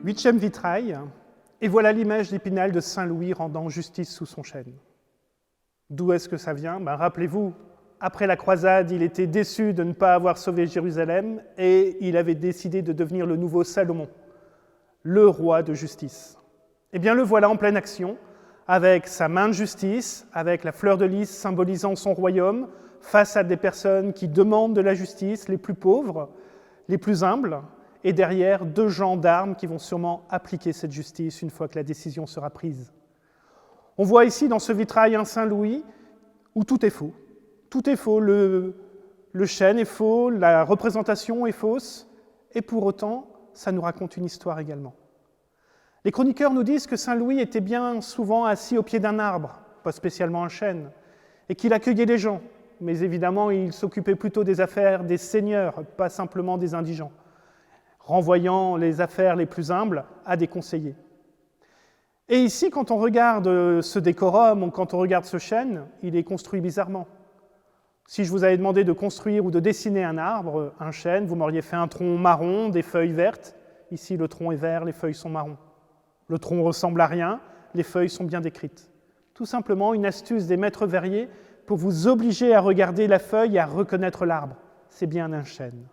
8e vitrail, et voilà l'image d'Épinal de Saint-Louis rendant justice sous son chêne. D'où est-ce que ça vient? Rappelez-vous, après la croisade, il était déçu de ne pas avoir sauvé Jérusalem et il avait décidé de devenir le nouveau Salomon, le roi de justice. Eh bien, le voilà en pleine action, avec sa main de justice, avec la fleur de lys symbolisant son royaume, face à des personnes qui demandent de la justice, les plus pauvres, les plus humbles, et derrière, 2 gendarmes qui vont sûrement appliquer cette justice une fois que la décision sera prise. On voit ici, dans ce vitrail, un Saint-Louis où tout est faux. Tout est faux, le chêne est faux, la représentation est fausse, et pour autant, ça nous raconte une histoire également. Les chroniqueurs nous disent que Saint-Louis était bien souvent assis au pied d'un arbre, pas spécialement un chêne, et qu'il accueillait les gens, mais évidemment, il s'occupait plutôt des affaires des seigneurs, pas simplement des indigents, renvoyant les affaires les plus humbles à des conseillers. Et ici, quand on regarde ce décorum, ou quand on regarde ce chêne, il est construit bizarrement. Si je vous avais demandé de construire ou de dessiner un arbre, un chêne, vous m'auriez fait un tronc marron, des feuilles vertes. Ici, le tronc est vert, les feuilles sont marron. Le tronc ressemble à rien, les feuilles sont bien décrites. Tout simplement une astuce des maîtres verriers pour vous obliger à regarder la feuille et à reconnaître l'arbre. C'est bien un chêne.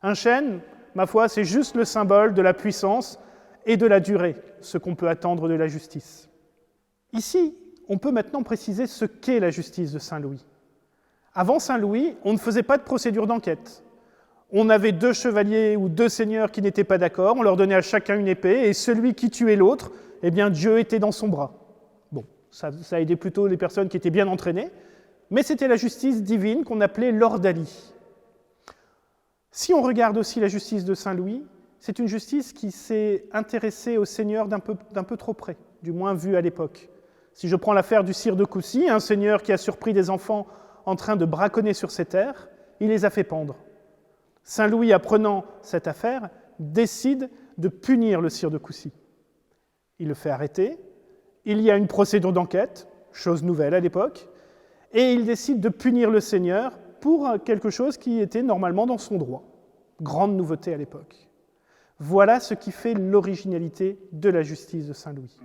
Un chêne, ma foi, c'est juste le symbole de la puissance et de la durée, ce qu'on peut attendre de la justice. Ici, on peut maintenant préciser ce qu'est la justice de Saint-Louis. Avant Saint-Louis, on ne faisait pas de procédure d'enquête. On avait 2 chevaliers ou 2 seigneurs qui n'étaient pas d'accord, on leur donnait à chacun une épée, et celui qui tuait l'autre, eh bien Dieu était dans son bras. Bon, ça aidait plutôt les personnes qui étaient bien entraînées, mais c'était la justice divine qu'on appelait l'ordalie. Si on regarde aussi la justice de Saint-Louis, c'est une justice qui s'est intéressée aux seigneurs d'un peu trop près, du moins vu à l'époque. Si je prends l'affaire du sire de Coucy, un seigneur qui a surpris des enfants en train de braconner sur ses terres, il les a fait pendre. Saint-Louis, apprenant cette affaire, décide de punir le sire de Coucy. Il le fait arrêter, il y a une procédure d'enquête, chose nouvelle à l'époque, et il décide de punir le seigneur pour quelque chose qui était normalement dans son droit. Grande nouveauté à l'époque. Voilà ce qui fait l'originalité de la justice de Saint-Louis.